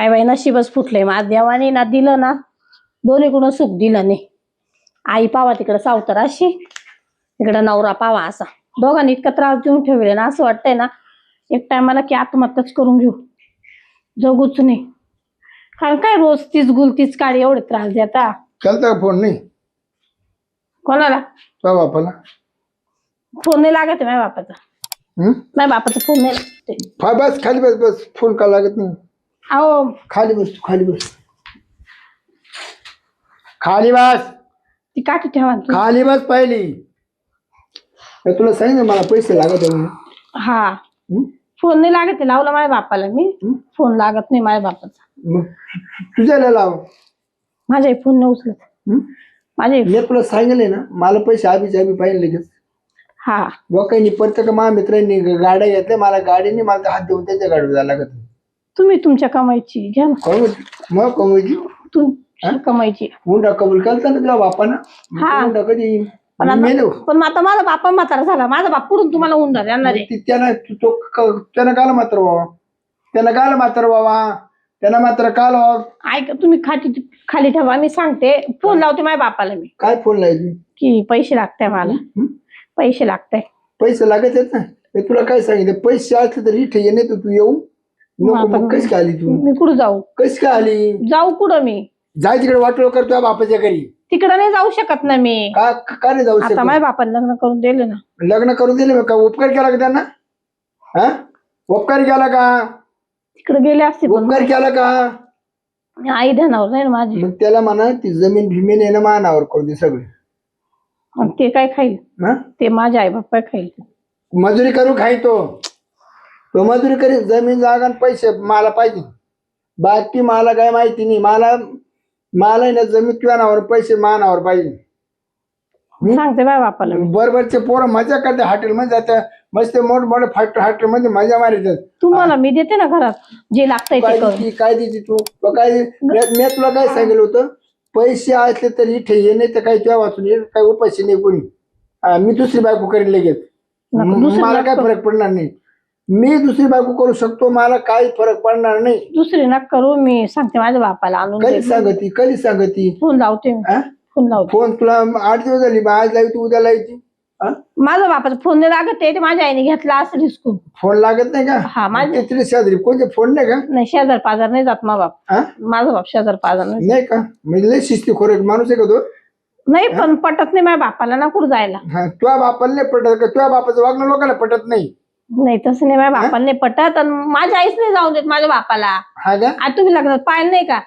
काय बाई नशीबच फुटले माझ्या देवाने ना दिलं ना दोन्हीकडून सुख दिलं नाही. आई पावा तिकडं सावतराशी इकडं नवरा पावा असा दोघांनी इतका त्रास देऊन ठेवले ना असं वाटतंय ना एक टायमाला की आत्महत्याच करून घेऊ जगूच नाही. कारण काय रोज तीच गुल तीच काळी एवढे त्रास देता. चालता का फोन नाही कोणाला तुझ्या बापाला? फोन नाही लागत माझ्या बापाचा. माझ्या बापाचा फोन नाही लागते. बस खाली बस बस फोन का लागत नाही. अहो खाली बस तू खाली बस खाली बस ती काठी ठेवा ना. खाली बस पहिली. तुला सांगितलं मला पैसे लागत आहे म्हणून. हा फोन नाही लागत आहे. लावला माझ्या बापाला मी फोन लागत नाही माझ्या बापाचा. मग तुझ्याला लाव. माझ्या फोन नाही उचलत माझे. मी तुला सांगितलंय ना मला पैसे आभी पाहिजे लगेच. हा लोकांनी प्रत्येक महामित्रांनी गाड्या घेतल्या मला गाडीने मला हात देऊन त्याच्या गाडीवर जायला लागत. तुम्ही तुमच्या कमाईची घ्या ना. कमवायची मग कमवायची तुमची कमाईची. हुंडा कबूल केलता ना तुझ्या बापानं. हुंडा कधी पण आता माझा बापा म्हातारा झाला. माझा बाप पुढून तुम्हाला हुंडा देणार आहे. त्यानं काल मात्र बाबा त्यानं मात्र काल ऐका तुम्ही खाली ठेवा मी सांगते. फोन लावते माझ्या बापाला मी. काय फोन लावायची की पैसे लागताय मला. पैसे लागताय. पैसे लागत आहेत ना. मी तुला काय सांगितलं पैसे असले तर इथे ये नाही तर तू येऊ नको. मग कशी काय आली तू? मी कुठं जाऊ? कशी काय आली? जाऊ कुठं मी? जाय तिकडे वाटलं कर तुझ्या बापाच्या घरी. तिकडं नाही जाऊ शकत ना मी. का नाही जाऊ शकत? आता माझ्या बापाने लग्न करून दिले ना. लग्न करून दिले का? उपकार केला का त्यांना? हा उपकार केला का? तिकडे गेले असते पण उपकार केला का? आई ध्यानावर नाही ना माझी. मग त्याला म्हणा ती जमीन भीमेन आहे ना मानावर करू दे सगळे. ते काय खाईल? ते माझे आई बाप्पा खाईल. मजुरी करू खाई तो मजुरी करी. जमीन जागा आणि पैसे मला पाहिजे. बाकी मला काय माहिती नाही. मला ना जमीन तुझ्या नावावर पैसे मानावर पाहिजे. सांगते बाय बापाला. बरोबरचे पोरं मजा करते हॉटेलमध्ये जातात मस्त मोठमोठे हॉटेलमध्ये मजा मारतात. तुम्हाला मी देते ना घरात जे लागतंय ते करून. काय देते तू? काय मी तुला काय सांगितलं होतं पैसे असले तर इथे ये नाही तर काही तुझ्या वाचून ये काही उपाशी नाही कोणी. मी दुसरी बायको करेन लगेच. मला काय फरक पडणार नाही. मी दुसरी बायको करू शकतो. मला काही फरक पडणार नाही. दुसरी नका करू. मी सांगते माझ्या बापाला आणून. कधी सांगती फोन लावते. फोन लावते. फोन तुला 8 दिवस झाली. आज लावती उद्या लावती. माझा बापाचा फोन नाही लागत आहे. ते माझ्या आईने घेतला असं हिसकून. फोन लागत नाही का? हा माझे तिथे शेजारी कोणते फोन नाही का? नाही शेजार पाजार नाही जात माझा बाप. माझा बाप शेजार पाजार नाही का? म्हणजे लय शिस्तीखोर माणूस आहे का तो? नाही पण पटत नाही माझ्या बापाला ना कुठं जायला. तुझ्या बापाला नाही पटत का? तुझ्या बापाचं वागणं लोकांना पटत नाही. नाही तसं नाही माझ्या बापाला नाही पटत. आणि माझ्या आईच नाही जाऊन देत माझ्या बापाला. हा का? आता तुम्ही लग्नात पाहिलं नाही का?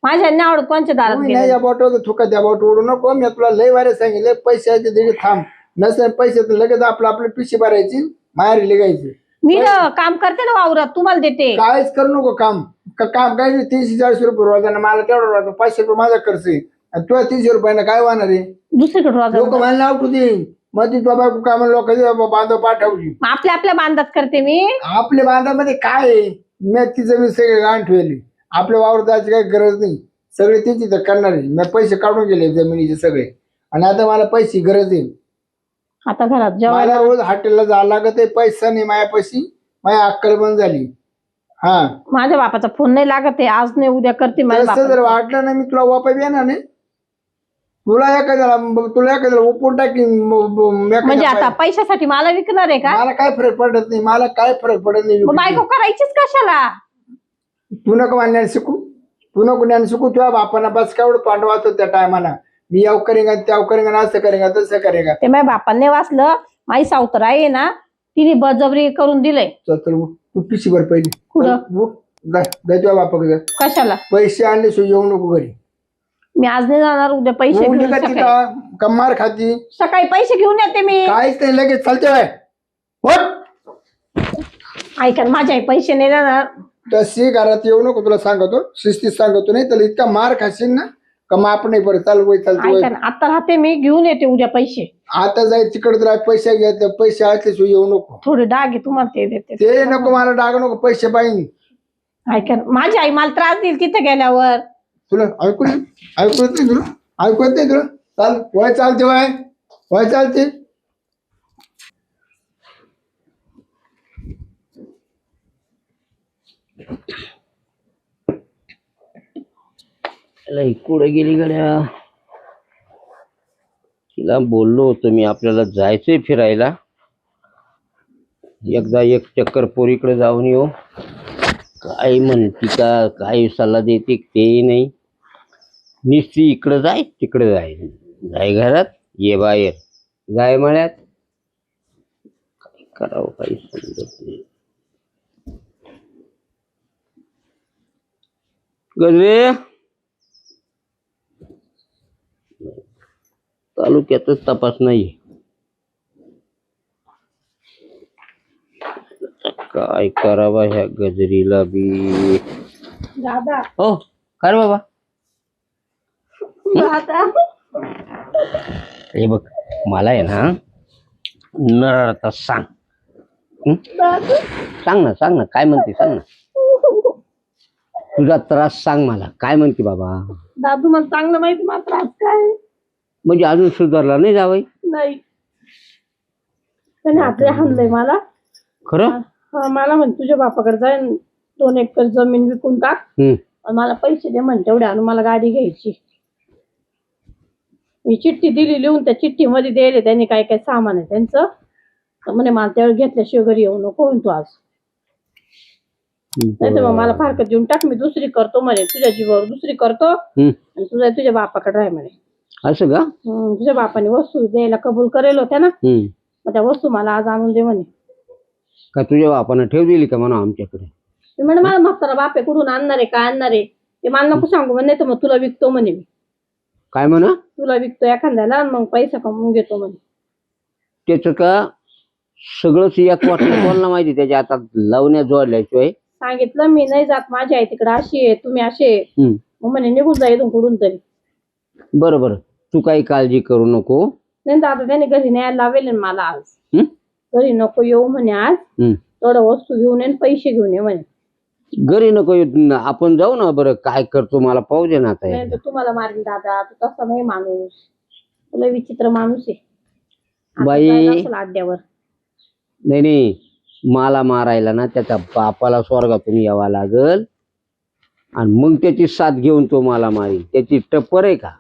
माझ्या नाही आवडत कोणच्या दारात नाही या बोटावर थुका त्या बोट ओढू नको. मी तुला लय वारे सांगितले पैसे दीड थांब नसेल पैसे तर लगेच आपली पिशी भरायची माहेरी लिगायची. मी काम करते ना वावरात तुम्हाला देते. काहीच करू नको काम. काम काय 340 रुपये रोजाना. मला तेवढं रोज 500 रुपये माझा खर्च आहे. तुला 300 रुपयानं काय होणार आहे? दुसरीकडे लोक मला आवडू दे मग ती बाबा काम लोक बांधव पाठवली. आपल्या बांधात करते मी. आपल्या बांधामध्ये काय आहे? मी ती जमीन सगळी गाण ठेवली. आपल्या वावर जायची काही गरज नाही. सगळे तिची तर करणार आहे. मी पैसे काढून गेले जमिनीचे सगळे. आणि आता मला पैसे गरज आहे. आता घरात मला रोज हॉटेलला जायला लागत आहे. पैसा नाही माझ्यापाशी. माझी अक्कल बंद झाली. हा माझ्या बापाचा फोन नाही लागत आहे. आज नाही उद्या करते. जर वाटलं ना मी तुला वापस येणार नाही. तुला एखाद्याला उपवून टाकीन. म्हणजे आता पैशासाठी मला विकणार आहे का? मला काय फरक पडत नाही. मला काय फरक पडत नाही. बायको करायचीच कशाला? तू नको ज्ञान शिकू. तुझ्या बापाना बस केवढं तोंड वाचतो त्या टायमाला. मी याव करेगा त्याव करेगा असं करेगा तसं करेगा. ते माझ्या बापाने वाचलं. माझी सावतर आहे ना तिने बळजबरी करून दिलंय. तू पिशी भर पहिली. तुझ्या बापाकडे कशाला? पैसे आणले सो येऊ नको घरी. मी आज नाही जाणार. उद्या पैसे कमार खाती. सकाळी पैसे घेऊन येते मी. काहीच नाही लगेच चालते बाय. ऐका माझे आई पैसे नाही जाणार. तशी घरात येऊ नको. तुला सांगतो शिस्तीत सांगतो. नाही तर इतका मार खाशील ना का माप नाही पडत. चालू वय चालते. आता राहते मी घेऊन येते उद्या पैसे. आता जाय तिकडे तर पैसे घ्यायचे. पैसे असले येऊ नको. थोडे डाग आहे तुम्हाला ते देते. ते नको मला डाग नको. पैसे पाहिजे. ऐका माझी आई मला त्रास देईल तिथे गेल्यावर. तुला ऐकू येत नाही तुला चाल वय चालते वय चालते. कुठे गेली गड्या? तिला बोललो होतो मी आपल्याला जायचंय फिरायला, एकदा एक चक्कर पोरीकडे जाऊन येऊ. काय म्हणती का, काय सल्ला देते तेही नाही. नुसती इकडं जाय तिकडे जाय, जाय घरात ये बाहेर, जाय मळ्यात. काय करावं काही समजत नाही. गजरे तालुक्यातच तपास नाही. काय करावा ह्या गजरीला बी. दादा हो काय रे बाबा? दादा हे बघ, मला आहे ना नरळता सांग. सांग ना काय म्हणते, सांग ना. तुझा त्रास सांग मला, काय म्हणते बाबा? दादू मला चांगलं माहिती मला त्रास काय म्हणजे अजून सुधारला नाही जावई? नाही. त्याने हातले हाणलंय मला. खरं? मला म्हण तुझ्या बापाकडे जाय 2 एकर जमीन विकून टाक आणि मला पैसे दे म्हण तेवढे आणून मला गाडी घ्यायची. मी चिठ्ठी दिली लिहून, त्या चिठ्ठी मध्ये द्यायले त्यांनी काय काय सामान आहे त्यांचं. तर म्हणे मला त्यावेळी घेतल्याशिवाय घरी येऊ नको तू आज. नाही तर मग मला फारकत देऊन टाक, मी दुसरी करतो म्हणे, तुझ्या जीवावर दुसरी करतो आणि तुझ्या बापाकडे राह म्हणे. असं का? तुझ्या बापाने वस्तू द्यायला कबूल करेल होत्या ना, मग त्या वस्तू मला आज आणून दे म्हणे. का तुझ्या बापानं ठेव दिली का म्हणा आमच्याकडे? म्हणे मला म्हातारा बाप आहे, कुठून आणणार आहे, काय आणणार आहे ते मला नको सांगू म्हणे. नाही तर मग तुला विकतो म्हणे मी. काय म्हणा? तुला विकतो एखाद्याला मग पैसा कमवून घेतो म्हणे. त्याच का सगळंच एक वाटलं कोणाला माहिती, त्याच्या आता लावण्या जोडल्याशिवाय. सांगितलं मी नाही जात, माझी आई तिकडे अशी आहे, तुम्ही असे. मग म्हणे निघून जा इथून कुठून तरी. बरोबर, तू काही काळजी करू नको. नाही दादा त्याने घरी न्यायला लावेल मला आज. घरी नको येऊ म्हणे आज, थोडं वस्तू घेऊन ये पैसे घेऊन ये म्हणे. घरी नको येऊ, आपण जाऊ ना. बरं काय करतो मला पाहू दे ना आता. नाही तर तुम्हाला मारेल दादा, तू तसा नाही माणूस, तुला विचित्र माणूस आहे बाई. अड्ड्यावर. नाही, मला मारायला ना त्याच्या बापाला स्वर्गातून यावा लागल आणि मग त्याची साथ घेऊन तो मला मारेल. त्याची टप्पर आहे का?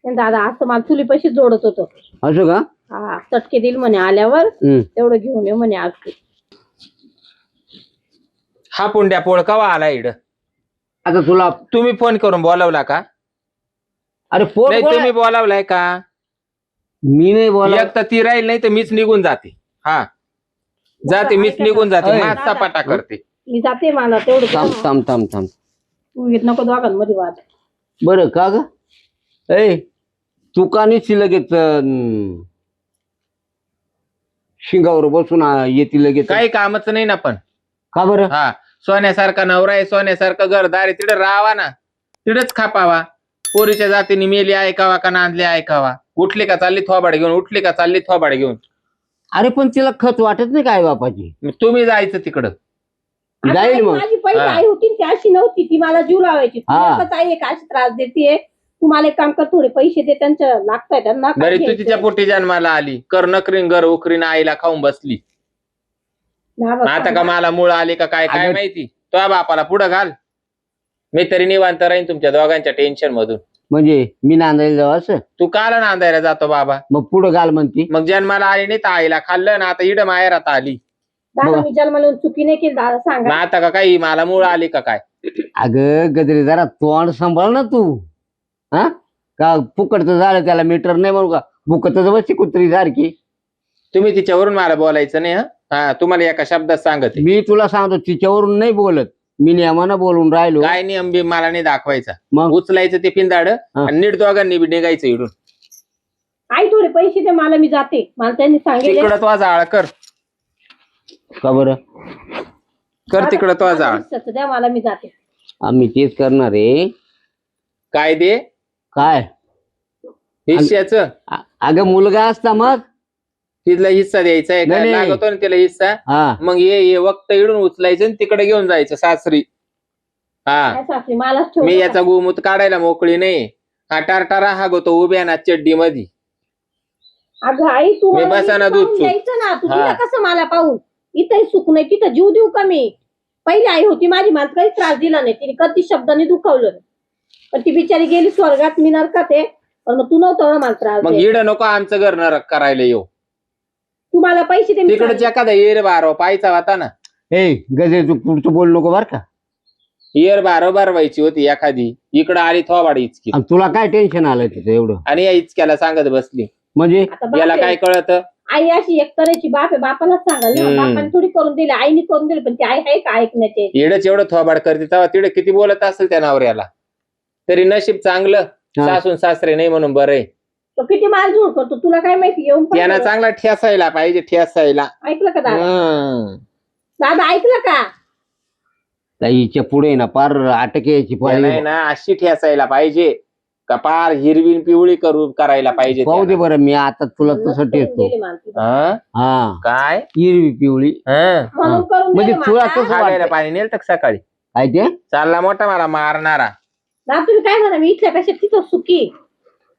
दादा असं मला चुली पैसे जोडत होतो. असं का? हा, चटके दिल म्हणे आल्यावर, तेवढं घेऊन ये म्हणे आज. हा पुंड्या पोळकावा आला इड. आता तुला तुम्ही फोन करून बोलावला का? अरे नाही तुम्ही बोलावलाय का? मी नाही बोला. एक तर ती राहील, नाही तर मीच निघून जाते. हा जाते, मीच निघून जाते, माझ सपाटा करते. मी जाते, मला तेवढं थांब तू घेत नको दोघांमध्ये वाद. बरं का ग? ए तू का नाही लगेच शिंगावर बसून येते लगेच? काही कामच नाही ना. पण का बरं? हा, सोन्यासारखा नवरा आहे, सोन्यासारखं घरदार आहे, तिकडे राहावा ना, तिकडेच खापावा. पोरीच्या जातीने मेली ऐकावा का नांदली ऐकावा. उठली का चालली थोबाड घेऊन, उठली का चालली थोबाड घेऊन. अरे पण तिला खत वाटत नाही काय बापाची? तुम्ही जायचं तिकडं. जाईल मग. माझी पहिली आई होती ती अशी नव्हती, ती मला जीव लावायची. आई एक अशी त्रास देते. तुम्हाला एक काम कर, थोडे पैसे दे, त्यांच्या लागताय त्यांना. बरी तू तिच्या पोटी जन्माला आली, कर नकरीन घर उकरीन आईला खाऊन बसली. आता का मला मूळ आली का काय काय माहिती. तो बापाला पुढं घाल, मी तरी निवांत राहीन तुमच्या दोघांच्या टेन्शन मधून. म्हणजे मी नांदायला जाऊ असं? तू काला नांदायला जातो बाबा? मग पुढं घाल म्हणती. मग जन्माला आली नाही तर आईला खाल्लं ना, आता इड माहेरात आली. दादा मी जन्माला चुकी नाही केली दादा, सांगा. आता का काही मला मूळ आली का काय? अगं गजरे जरा तोंड सांभाळ ना तू. हा का फुकटचं झालं त्याला मीटर नाही म्हणू का? फुकटच बसती कुत्री सारखी. तुम्ही तिच्यावरून मला बोलायचं नाही. हा, तुम्हाला एका शब्दात सांगते. मी तुला सांगतो तिच्यावरून नाही बोलत, मी नियमानं बोलून राहिलो. काय नियम बी मला नाही दाखवायचा. मग उचलायचं ते पिंदाड आणि नीट दोघांनी बी निघायचं इडून. आई थोडे पैसे दे मला, मी जाते. मला त्यांनी सांगितलं तिकडं तो जाळ कर. का बरं? कर तिकडं तो जाळ. द्या मला, मी जाते. आम्ही तेच करणार आहे. काय दे? काय हिस्स्याच? अगं मुलगा असता मग तिथला हिस्सा द्यायचा आहे, काय लागतो ना तिला हिस्सा. हा मग ये वक्त इडून उचलायचं आणि तिकडे घेऊन जायचं सासरी. हा, सासरी मलाच ठेव. मी याचा गोमूत काढायला मोकळी नाही. हा टारटारा हा गो तो उभ्या ना चड्डी मध्ये. अगं आई तू मी बसाना दूध चूक. द्यायचं ना, तू तिला कसं मला पाहून. इथंही सुख नाही, तिथं जीव देऊ का मी? पहिली आई होती माझी, मला काही त्रास दिला नाही तिने, कधी शब्दाने दुखावलं नाही. पण ती बिचारी गेली स्वर्गात, मी नरकात आहे. पण मग तू नव्हतं एवढं मला त्रास मग द्यायचा. इड नको आमचं घर नरक करायला येऊ. तुम्हाला पैसे दे मी तिकडच एखादा येर बारो पाहायचा होता ना. ए गजे तू पुढचं बोल नको बर का. येर बारो भरवायची होती एखादी, इकडं आली थोबाड इचकी आणि तुला काय टेन्शन आलं तिचं एवढं आणि या इचक्याला सांगत बसली. म्हणजे आता बाप याला आहे. काय कळत? आई अशी एक करायची, बाप आहे बापालाच सांगाल ना. बापाने थोडी करून दिली, आईने करून दिली, पण ती आई आहे का ऐकण्याचे? इडच एवढं थोबाड करते तेव्हा तिकडे किती बोलत असेल त्या नवऱ्याला. तरी नशीब चांगलं हा. सासून सासरे नाही म्हणून बरं आहे. तो किती माल झोड करतो तुला काय माहिती? येऊन पण त्यांना चांगला ठेसायला पाहिजे, ठेसायला. ऐकलं का दादा? हम्म. दादा ऐकलं का? हिच्या पुढे ना पार अटक यायची त्यांना आहे पाळी. ना अशी ठेसायला पाहिजे का पार हिरवी पिवळी करायला पाहिजे पाहू दे त्यांना. बरं, मी आता तुला तसं करून टेचतो. दिली मला ती. हा? हा काय हिरवी पिवळी. हं. म्हणून करून म्हणजे दिली तुला मला. तसं खायला वाटतं पाणी नेल तर सकाळी काय ते? चालला मोठा मला मारणारा. दादा तुम्ही काय म्हणा, मी इथल्यापेक्षा तिथं सुखी.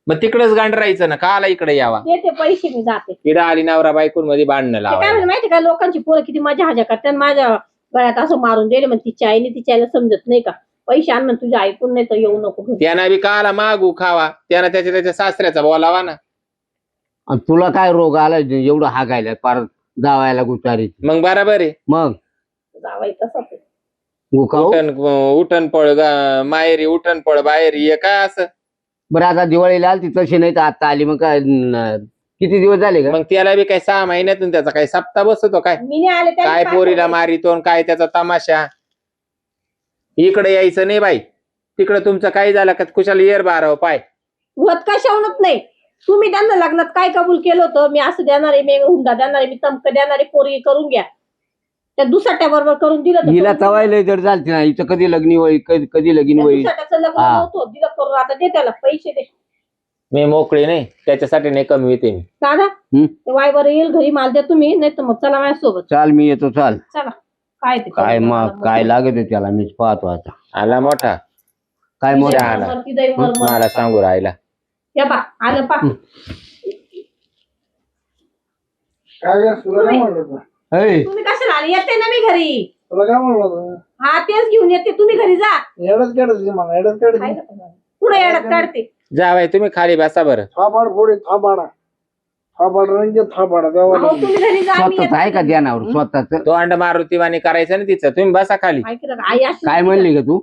मग तिकडेच गांडरायचं ना, काला इकडे यावा. देते पैसे मी जाते. ते इडा आली नवरा बायकोन मध्ये भांडणं काय लावा. म्हणा माहिती का, लोकांची पोरं किती मजा हजा करतात. माझ्या गळ्यात असं मारून दिले, मग तिच्या आईने तिच्या आईला समजत नाही का, पैसे आण म्हणून तुझ्या ऐकून नाही तर येऊ नको घरी. त्यांना बी काला मागू खावा, त्यांना त्याच्या सासऱ्याचा बोलावा ना. आणि तुला काय रोग आला एवढं हागायला पार जावायला गुचारी? मग बराबर आहे. मग जावाई तसंच आहे. गुकाऊ. उठण पळ माहेरी, उठण पळ बाहेरी, हे काय असं. बरं आता दिवाळीला आली तशी नाही तर आता आली, मग काय किती दिवस झाले का? मग त्याला बी काय 6 महिन्यातून त्याचा काय सप्ताह बसतो काय? मी नाही आले त्याला काय पाच पोरीला महिने. मारितो आणि काय त्याचा तमाशा. इकडे यायचं नाही बाई, तिकडे तुमचं काय झालं का कुशाला येर बाराव पाय. वत कशावूनच नाही. तुम्ही त्यांना लग्नात काय कबूल केलं होतं, मी असं देणार आहे, मी हुंडा देणार आहे, मी तमक देणार आहे, पोरगी करून घ्या. त्या दुसऱ्या बरोबर करून दिलं तर हिला करून तवायला जर चालते ना, हिचं कधी लग्नी होईल कधी लगीन त्या होईल. दुसऱ्याचं लग्न हा. नव्हतं दिलं करून, आता दे त्याला पैसे दे. मी मोकळी नाही त्याच्यासाठी, नाही कमी होते मी. दादा हम्म. ते वायवर येईल घरी, माल द्या तुम्ही, नाही तर मग चला माझ्यासोबत. चाल मी येतो, चाल. चला काय ते काय करून मग मला काय लागत आहे त्याला मीच पाहतो आता. आला मोठा काय ती मोठा दही आला. मरमर, ती दही मरमर. मला सांगू राहिला. या पा आलं पा. काय ग, तुला काय म्हणलं होतं? ऐ, तुम्ही कशाला आले? येते ना मी घरी. तुला काय म्हणलं होतं? हा तेच घेऊन येते, तुम्ही घरी जा. एवढंच काढायचं मला, एवढंच काढायचं. पुढे येडत काढते. जावाय तुम्ही खाली बसा बरं. थापाड फोडे, थापाडा थापाड रंग थापाडा देवा. अहो, तुम्ही घरी जा. मी स्वतःच आहे का येते. ध्यानावर स्वतःच? तो अंड मारुतीवाणी करायचं ना तिचं, तुम्ही बसा खाली. ऐकलं का? आई अशी काय म्हणली का तू?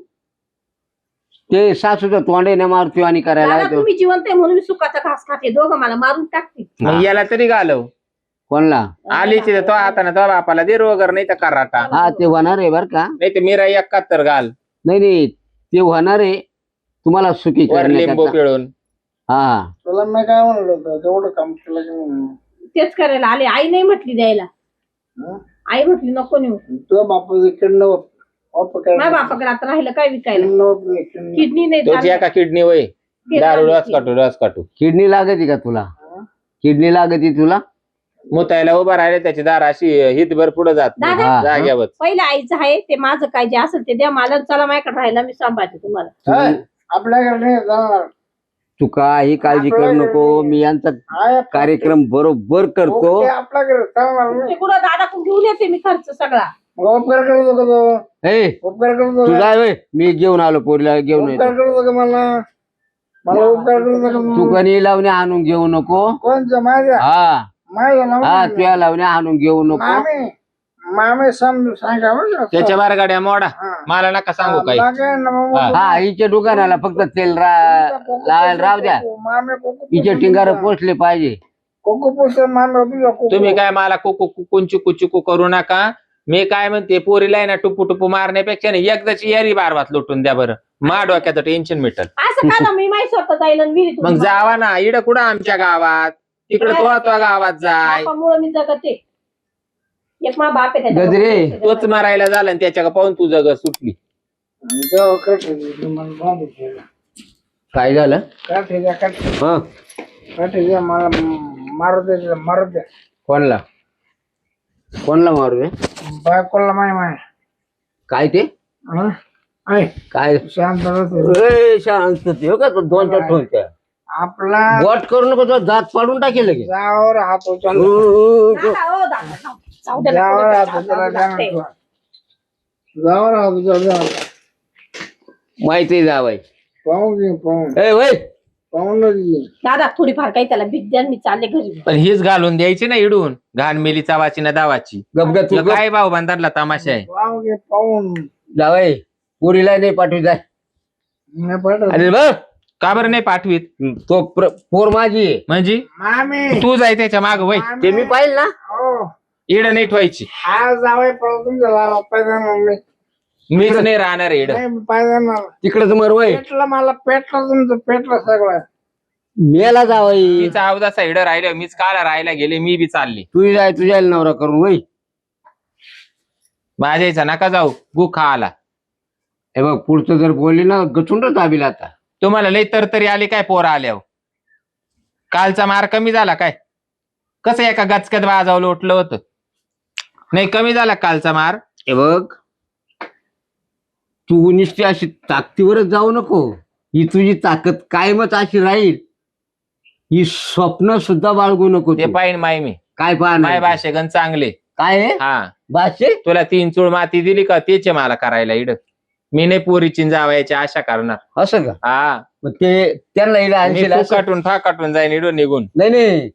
ते सासूचं तोंडे मारतो आणि करायला दादा, येतो. तुम्ही जिवंत आहे म्हणून मी सुखाचा घास खाते. दोघं मला मारून टाकते. मग याला तरी घालव. कोणला? आलीच तो आता ना तो बापाला दे रोगर, नाही तर कराटा, हा ते होणार आहे बर का. नाही तर मिरा 71 घाल नाही नाही ते होणार आहे तुम्हाला सुखी वर लिंबू करण्याकरता. पिळून. हा तुला मी काय म्हणलं होतं, तेवढं काम केलं की नाही? तेच करायला आले. आई नाही म्हटली द्यायला. हं? आई म्हटली नको नेऊ. तुझ्या बापाचं किडनं वाप काय माझ्या बापाकडे आता राहिलं काय विकायला? किडनं किडनी नाही तुझी चालत. एका किडनी वय दारू रस काटू किडनी लागते का तुला? किडनी लागते तुला? मुतायला उभा राहिले त्याची दार अशी हितभर पुढे जात नाही. दादा, हा. जाग्यावर. पहिलं आईचं आहे ते, माझं काय जे असेल ते द्या मला. चला माझ्याकडे राहिला, मी सांभाळते तुम्हाला. आपल्याकडे नाही जाणार. तू काही काळजी करू नको, मी यांचा आहे कार्यक्रम बरोबर करतो. ओके, आपल्याकडे चालणार ते नाही. कुठं दादा घेऊन येते मी खर्च सगळा. मग उपकार करू नको तो. ए उपकार करू नको. तुझा होय, मी घेऊन आलो पोरीला घेऊन येतो. उपकार करू नको मला. मला उपकार करू तू नको. कणी लावणे आणून घेऊ नको. कोणचं माझ्या हा माझ्या हा नाव तुझ्या लावणे आणून घेऊ नको. मामी मामी समजून सांगा बरं का? त्याच्या बार गाड्या मोडा, हा. मला नका सांगू काही. लागेल ना मग. हा. हा हिच्या दुकानाला फक्त तेल लावायला राहू द्या. मामी कोको हिचे टिंगार पोचले पाहिजे. कोको पुस्तक मामी तुझा कोको. तुम्ही काय मला कुंचू चिकू करू नका. मी काय म्हणते, पोरीला आहे ना टुपू टुपू मारण्यापेक्षा नाही एकदाची यारी बारवात लुटून द्या बरं. मा डोक्याचं टेन्शन मिटल. असं का ना, मी माही स्वतः जाईल आणि विहिरीत मग जावा ना इड कुठं आमच्या गावात, तिकडे तो गावात जाय. बापामुळं मी जगते. एक मा बाप आहे त्याच्या गजरे. तोच मारायला झाला आणि त्याच्या पाहून तू जग सुटली. जेव्हा कट मला बांधून ठेवलं. काय झालं? काठी द्या काठी हा काठी द्या मला मारू द्या. कोणला कोणला मारू रे? बायकोला माय काय ते हं? ऐ, काय? शांत राहतो. ए, शांत हो का? तो दोन चार ठेवत्या आपला वॉट करू नको, तो दात पाडून टाकेल लगेच. जावर हात उचलला. दादा, ओ दादा, जाऊ दे ना, जावर पुढे हात जाऊ उचलला दे, जाऊ दे. जावर हात उचलला. माहिती जावाय पाहून घे पाहून ए वय पाहूनच घे. दादा थोडीफार काही त्याला भीक द्या मी चालले घरी. पण हीच घालून द्यायची ना इडून घाण मेली चावाची ना दावाची. गपगा तू तुला काय भाऊ बांधारला तमाशा आहे. पाहून घे पाहून. जावय पुरीला नाही पाठवू जाय. नाही पाठवत. अरे बघ का बरं नाही पाठवीत तो पोर माझी आहे. म्हणजे मामी तू जाय त्याच्या माग वय ते मी पाहिल ना. हो इड नाही ठेवायची. आज जावई परत तुमच्या पाहिजे मम्मी. मीच नाही राहणार इड. नाही पाहिजे ना. तिकडच मर वय पेटलं मला पेटलं तुमचं पेटलं सगळं. मेला जावई. तिचा अवदासा इड राहिलं मीच काला राहायला गेले मी बी चालली. तू जाय तुझ्या नवरा करून वय. माझ्या इथं नका जाऊ गु खा आला. हे बघ पुढचं जर बोलली ना गचुंड दाबील आता. तुम्हाला लई तर तरी आली काय पोरं आल्यावर. कालचा मार कमी झाला काय. कसं एका गचक्यात वाजावं लोटलं होतं. नाही कमी झाला कालचा मार. हे बघ तू निश्चित अशी ताकदीवरच जाऊ नको. ही तुझी ताकद कायमच अशी राहील. ही स्वप्न सुद्धा बाळगू नको ते तू. पाहिन माय मी काय माय पाहणार भाषे गण चांगले. काय आहे? हा भाषे तुला 3 चूळ माती दिली का तेचे मला करायला इड. मी नाही पोरीची जावायची आशा करणार. असं का? हा मग ते त्यांना इडं मी आणशील असं? फुकाटून फाकाटून जाईन इडून निघून. नाही नाही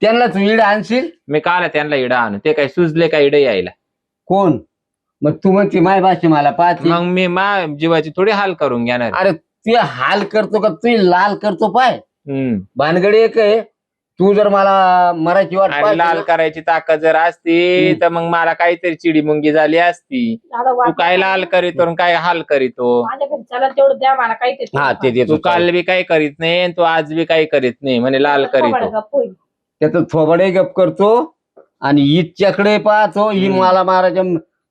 त्यांना तू इडं आणशील. मी काला त्यांना इडं आणू ते काय सुजले का इडं यायला. कोण? मग तू म्हणते माय भाषे मला पाहते. मग मी जीवाची थोडी हाल करून घेणार. अरे तू हाल करतो का तू लाल करतो पाय. हम्म भानगडी एक आहे. तू जर मला मराठी वाट आणि पाहते लाल ना, करायची ताकद जर असती तर मग मला काहीतरी चिडी मुंगी झाली असती. दादा तू काय लाल करीतो आणि काय हाल करीतो. माझ्या घरी चला तेवढं द्या मला काही हा ते तू देतो. काल बी काही करीत नाही आणि तू आज बी काही करीत नाही म्हणे लाल करीतो. त्याचं थोबडे गप करतो आणि हिच्याकडे पाहतो. ही मला महाराजा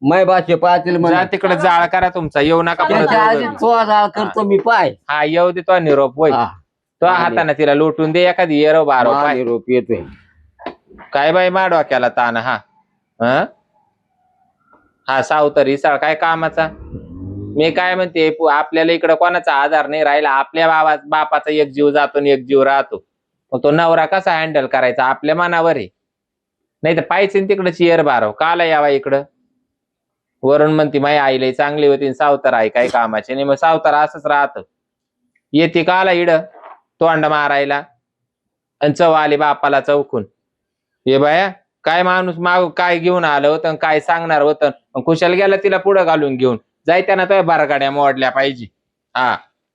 माय भाषे पाहतील म्हणे. जा तिकडे जाळ करा तुमचा येऊ नका परत. त्याच्या आधी तो जाळ करतो मी पाय. हा येऊ दे तो निरोप वय. हा. तो हाताने तिला लोटून दे एखादी येरो बारो हा, पाय. निरोप येतोय. काय बाई मा डोक्याला ताण हा. हं? हा सावतरी सळ काय कामाचा. मी काय म्हणते आपल्याला इकडं कोणाचा आधार नाही राहिला. आपल्या बापाचा एक जीव जातो आणि एक जीव राहतो. मग तो नवरा कसा हँडल करायचा आपल्या मनावर आहे. नाही तर पाहिजे तिकडच येर बारव काला यावा इकडं. वरून म्हणती माई आईला चांगली होती सावतर आई काय कामाचे नाही. मग सावतर असंच राहत. येते काला इड तोंड मारायला आणि चव आली बापाला चौकून. हे बाया काय माणूस माग काय घेऊन आलं होतं काय सांगणार होतं. खुशाल गेला तिला पुढं घालून घेऊन जाय त्यांना तो बारगाड्या मोडल्या पाहिजे. हा